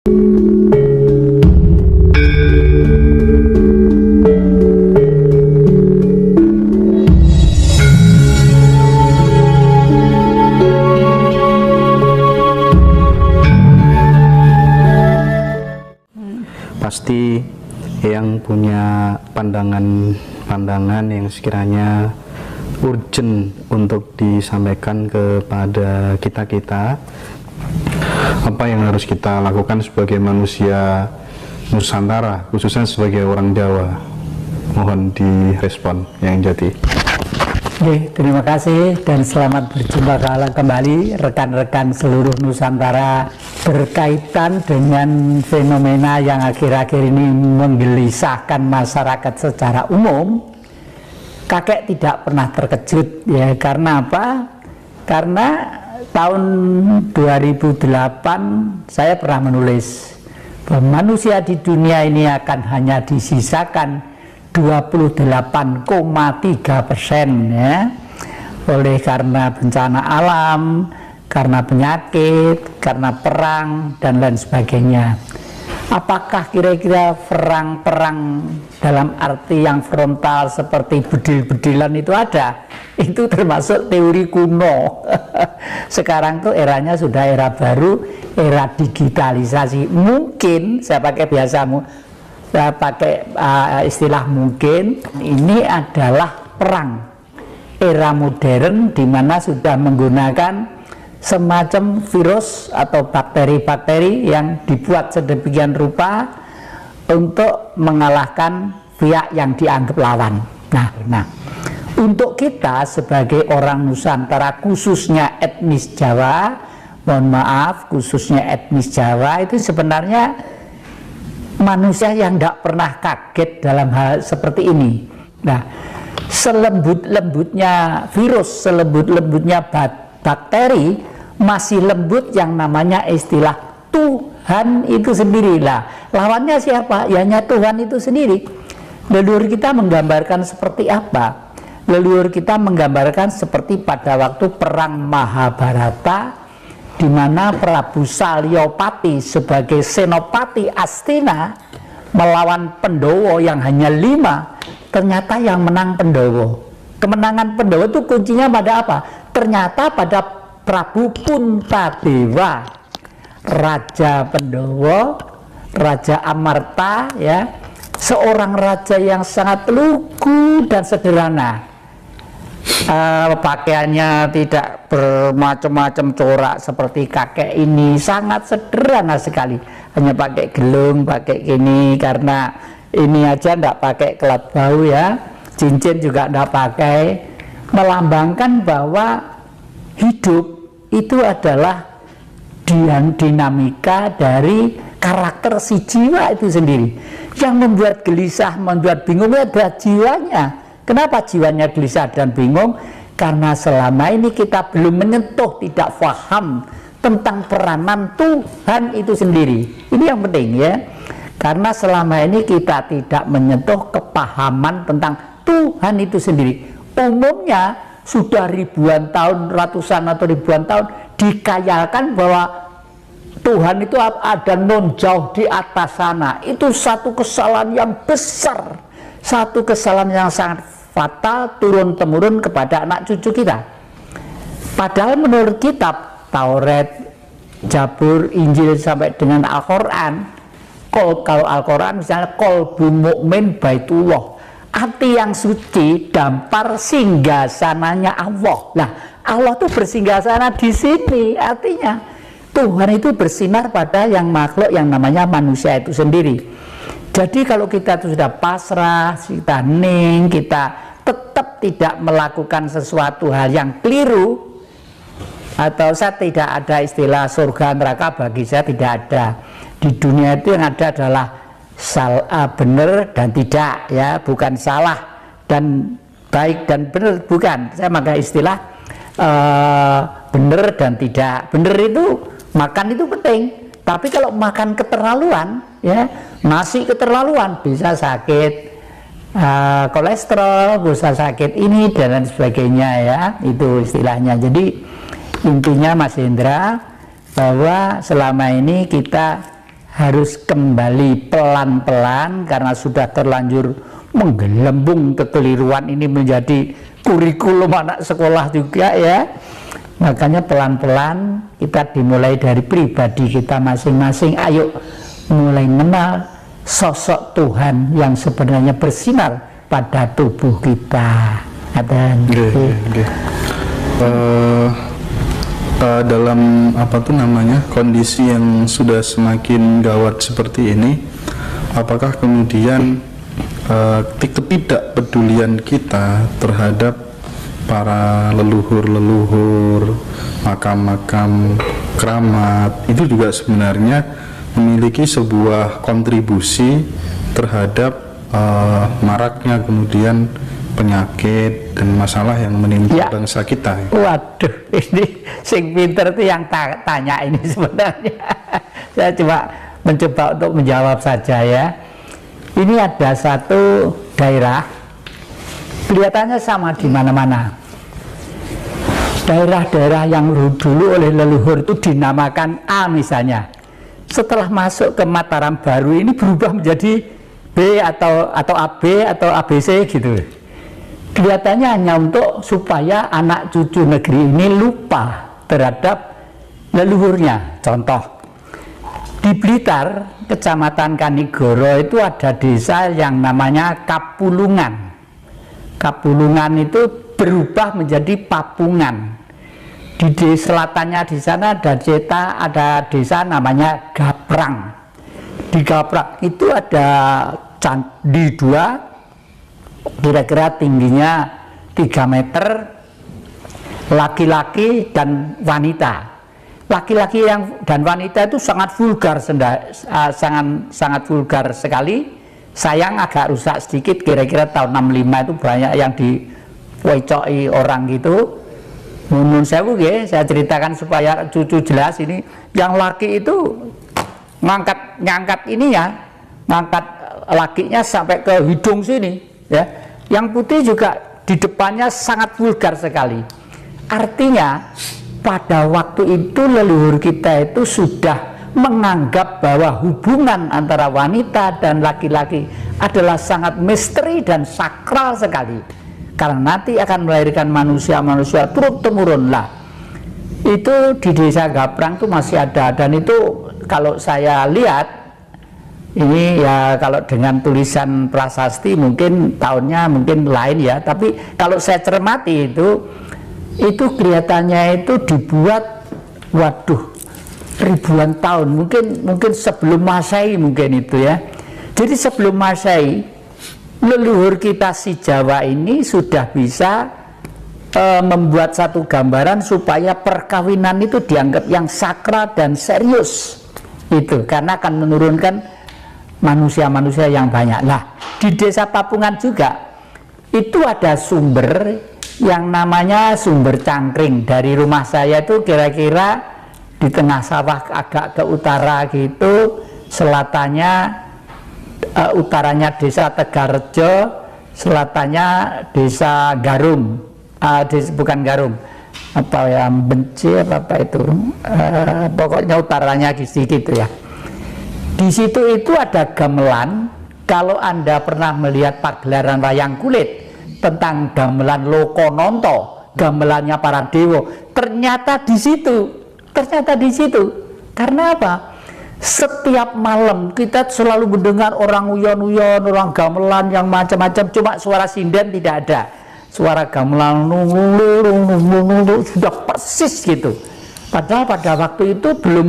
Pasti yang punya pandangan yang sekiranya urgent untuk disampaikan kepada kita, apa yang harus kita lakukan sebagai manusia Nusantara, khususnya sebagai orang Jawa. Mohon direspon yang jadi. Oke, terima kasih dan selamat berjumpa kembali rekan-rekan seluruh Nusantara berkaitan dengan fenomena yang akhir-akhir ini menggelisahkan masyarakat secara umum. Kakek tidak pernah terkejut ya, karena apa? Karena tahun 2008 saya pernah menulis bahwa manusia di dunia ini akan hanya disisakan 28,3% ya, oleh karena bencana alam, karena penyakit, karena perang dan lain sebagainya. Apakah kira-kira perang dalam arti yang frontal seperti bedil-bedilan itu ada? Itu termasuk teori kuno. Sekarang tuh eranya sudah era baru, era digitalisasi. Mungkin saya pakai saya pakai istilah mungkin ini adalah perang era modern di mana sudah menggunakan semacam virus atau bakteri-bakteri yang dibuat sedemikian rupa untuk mengalahkan pihak yang dianggap lawan. Nah, untuk kita sebagai orang Nusantara, khususnya etnis Jawa, mohon maaf, khususnya etnis Jawa, itu sebenarnya manusia yang tidak pernah kaget dalam hal seperti ini. Nah, selembut-lembutnya virus, selembut-lembutnya bakteri, masih lembut yang namanya istilah Tuhan itu sendiri. Lah, lawannya siapa? Ya hanya Tuhan itu sendiri. Leluhur kita menggambarkan seperti apa? Leluhur kita menggambarkan seperti pada waktu perang Mahabharata, di mana Prabu Salyapati sebagai senopati Astina melawan Pandhawa yang hanya 5, ternyata yang menang Pandhawa. Kemenangan Pandhawa itu kuncinya pada apa? Ternyata pada Prabu Puntadewa, Raja Pandhawa, Raja Amarta ya, seorang raja yang sangat lugu dan sederhana. Pakaiannya tidak bermacam-macam corak seperti kakek ini, sangat sederhana sekali, hanya pakai gelung, pakai gini, karena ini aja enggak pakai kelat bau ya, cincin juga enggak pakai, melambangkan bahwa hidup itu adalah dinamika dari karakter si jiwa itu sendiri. Yang membuat gelisah, membuat bingung adalah jiwanya. Kenapa jiwanya gelisah dan bingung? Karena selama ini kita belum menyentuh, tidak paham tentang peranan Tuhan itu sendiri. Ini yang penting ya. Karena selama ini kita tidak menyentuh kepahaman tentang Tuhan itu sendiri. Umumnya sudah ribuan tahun, ratusan atau ribuan tahun dikayalkan bahwa Tuhan itu ada non jauh di atas sana. Itu satu kesalahan yang besar, satu kesalahan yang sangat fatal turun-temurun kepada anak cucu kita. Padahal menurut kitab Taurat, Zabur, Injil sampai dengan Al-Quran, kalau Al-Quran misalnya qalbu mu'min baitullah, hati yang suci dampar singgasananya Allah. Nah, Allah itu bersinggasana di sini, artinya Tuhan itu bersinar pada yang makhluk yang namanya manusia itu sendiri. Jadi kalau kita sudah pasrah, kita hening, kita tetap tidak melakukan sesuatu hal yang keliru, atau saya tidak ada istilah surga neraka, bagi saya tidak ada. Di dunia itu yang ada adalah benar dan tidak ya, bukan salah dan baik dan benar, bukan. Saya pakai istilah benar dan tidak. Benar itu makan itu penting, tapi kalau makan keterlaluan ya, nasi keterlaluan bisa sakit kolesterol, bisa sakit ini dan lain sebagainya ya, itu istilahnya. Jadi intinya Mas Hendra, bahwa selama ini kita harus kembali pelan-pelan karena sudah terlanjur menggelembung kekeliruan ini menjadi kurikulum anak sekolah juga ya. Makanya pelan-pelan kita dimulai dari pribadi kita masing-masing. Ayo mulai mengenal sosok Tuhan yang sebenarnya bersinar pada tubuh kita. Dalam kondisi yang sudah semakin gawat seperti ini, apakah kemudian ketidakpedulian kita terhadap para leluhur-leluhur, makam-makam keramat itu juga sebenarnya memiliki sebuah kontribusi terhadap maraknya kemudian penyakit dan masalah yang menimpa bangsa kita? Waduh, ini sing pinter itu yang tanya ini sebenarnya. Saya cuma mencoba untuk menjawab saja ya. Ini ada satu daerah, kelihatannya sama di mana-mana. Daerah-daerah yang dulu oleh leluhur itu dinamakan A misalnya. Setelah masuk ke Mataram Baru ini berubah menjadi B atau AB atau ABC gitu. Kelihatannya hanya untuk supaya anak cucu negeri ini lupa terhadap leluhurnya. Contoh, di Blitar, Kecamatan Kanigoro itu ada desa yang namanya Kapulungan. Kapulungan itu berubah menjadi Papungan. Di selatannya di sana ada desa namanya Gaprang. Di Gaprang itu ada candi 2, kira-kira tingginya 3 meter, laki-laki dan wanita. Laki-laki dan wanita itu sangat vulgar, sangat vulgar sekali. Sayang agak rusak sedikit, kira-kira tahun 65 itu banyak yang diwecoi orang gitu. Menurut saya ceritakan supaya cucu jelas ini. Yang laki itu ngangkat ini ya, ngangkat lakinya sampai ke hidung sini ya. Yang putih juga di depannya sangat vulgar sekali. Artinya pada waktu itu leluhur kita itu sudah menganggap bahwa hubungan antara wanita dan laki-laki adalah sangat misteri dan sakral sekali, karena nanti akan melahirkan manusia-manusia turun-temurun lah. Itu di desa Gaprang itu masih ada, dan itu kalau saya lihat ini ya, kalau dengan tulisan prasasti mungkin tahunnya mungkin lain ya, tapi kalau saya cermati itu kelihatannya itu dibuat ribuan tahun, mungkin sebelum Masehi mungkin itu ya. Jadi sebelum Masehi leluhur kita si Jawa ini sudah bisa membuat satu gambaran supaya perkawinan itu dianggap yang sakral dan serius, itu karena akan menurunkan manusia-manusia yang banyak. Nah, di desa Papungan juga itu ada sumber yang namanya sumber Cangkring. Dari rumah saya itu kira-kira di tengah sawah agak ke utara gitu, selatannya utaranya desa Tegarrejo, selatannya desa Garum, bukan Garum, apa ya, Benci apa itu, pokoknya utaranya gitu ya. Di situ itu ada gamelan. Kalau Anda pernah melihat pagelaran wayang kulit tentang gamelan Lokononto, gamelannya para dewa, ternyata di situ. Karena apa? Setiap malam kita selalu mendengar orang uyon-uyon, orang gamelan yang macam-macam, cuma suara sinden tidak ada. Suara gamelan sudah persis gitu. Padahal pada waktu itu belum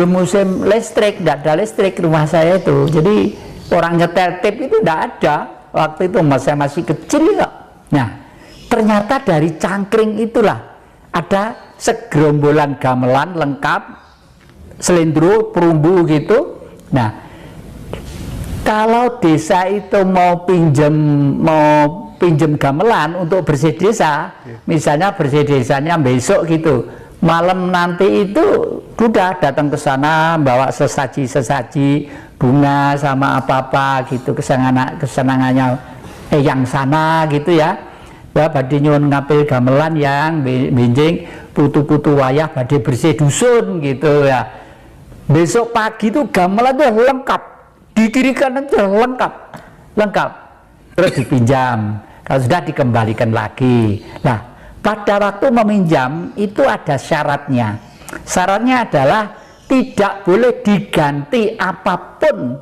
musim listrik, tidak ada listrik rumah saya itu. Jadi orang nyetel tape itu tidak ada. Waktu itu saya masih kecil ya. Nah, ternyata dari Cangkring itulah ada segerombolan gamelan lengkap, selendro, perumbu gitu. Nah, kalau desa itu mau pinjam gamelan untuk bersih desa, misalnya bersih desanya besok gitu, malam nanti itu udah datang ke sana bawa sesaji bunga sama apa gitu, kesenangannya yang sana gitu ya. Badhe nyuwun ngapil gamelan yang benjing putu-putu wayah badhe bersih dusun gitu ya. Besok pagi itu gamelan itu lengkap, di kiri kanan itu lengkap, terus dipinjam, kalau sudah dikembalikan lagi. Nah, pada waktu meminjam itu ada syaratnya. Syaratnya adalah tidak boleh diganti apapun.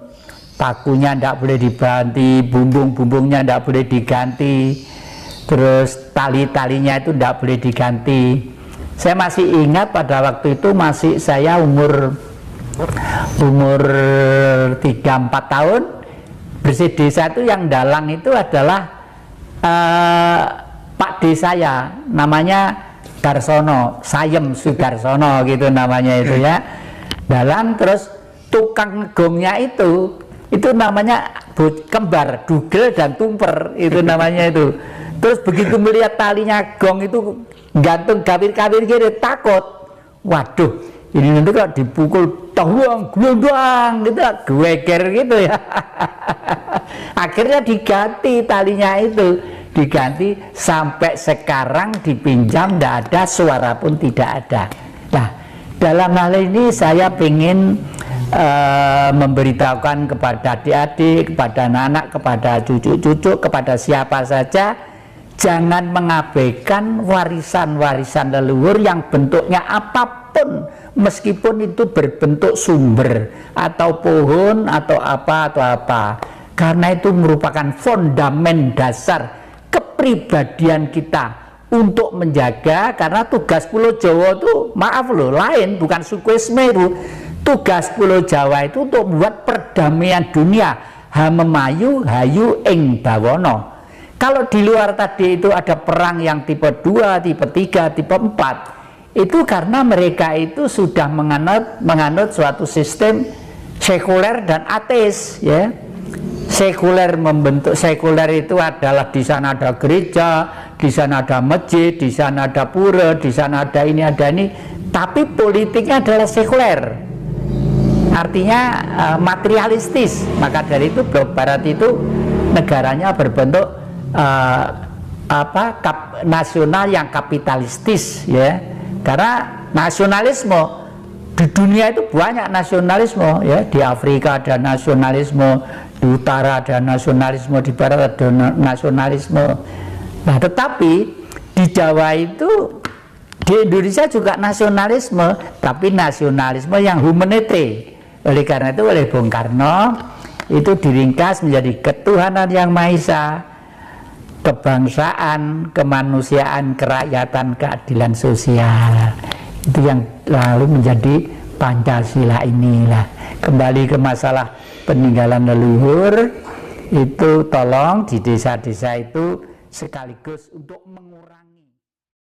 Pakunya tidak boleh diganti, bumbung-bumbungnya tidak boleh diganti, terus tali-talinya itu tidak boleh diganti. Saya masih ingat pada waktu itu saya umur 3-4 tahun, bersih desa itu yang dalang itu adalah Pak D saya, namanya Darsono, Sayem Sudarsono gitu namanya itu ya. Dalang, terus tukang gongnya itu namanya kembar, Dugel dan Tumper itu namanya itu. Terus begitu melihat talinya gong itu gantung kawir-kawir gitu, takut. Waduh, ini nanti kalau dipukul glondang gitu, geweger gitu ya. Akhirnya diganti talinya itu, diganti sampai sekarang dipinjam tidak ada, suara pun tidak ada. Nah, dalam hal ini saya ingin memberitahukan kepada adik-adik, kepada anak-anak, kepada cucu-cucu, kepada siapa saja, jangan mengabaikan warisan-warisan leluhur yang bentuknya apapun, meskipun itu berbentuk sumber atau pohon atau apa, karena itu merupakan fondamen dasar kepribadian kita untuk menjaga. Karena tugas Pulau Jawa itu, maaf loh, lain, bukan suku Semeru. Tugas Pulau Jawa itu untuk membuat perdamaian dunia, hamemayu hayu ing bawono. Kalau di luar tadi itu ada perang yang tipe 2, tipe 3, tipe 4, itu karena mereka itu sudah menganut suatu sistem sekuler dan ateis ya. Sekuler membentuk, sekuler itu adalah di sana ada gereja, di sana ada masjid, di sana ada pura, di sana ada ini, tapi politiknya adalah sekuler. Artinya materialistis. Maka dari itu Blok Barat itu negaranya berbentuk nasional yang kapitalistis ya. Karena nasionalisme di dunia itu banyak nasionalisme ya. Di Afrika ada nasionalisme, di utara ada nasionalisme, di barat ada nasionalisme. Nah, tetapi di Jawa itu, di Indonesia juga nasionalisme, tapi nasionalisme yang humanity. Oleh karena itu, oleh Bung Karno itu diringkas menjadi ketuhanan yang Maha Esa, kebangsaan, kemanusiaan, kerakyatan, keadilan sosial. Itu yang lalu menjadi Pancasila inilah. Kembali ke masalah peninggalan leluhur, itu tolong di desa-desa itu sekaligus untuk mengurangi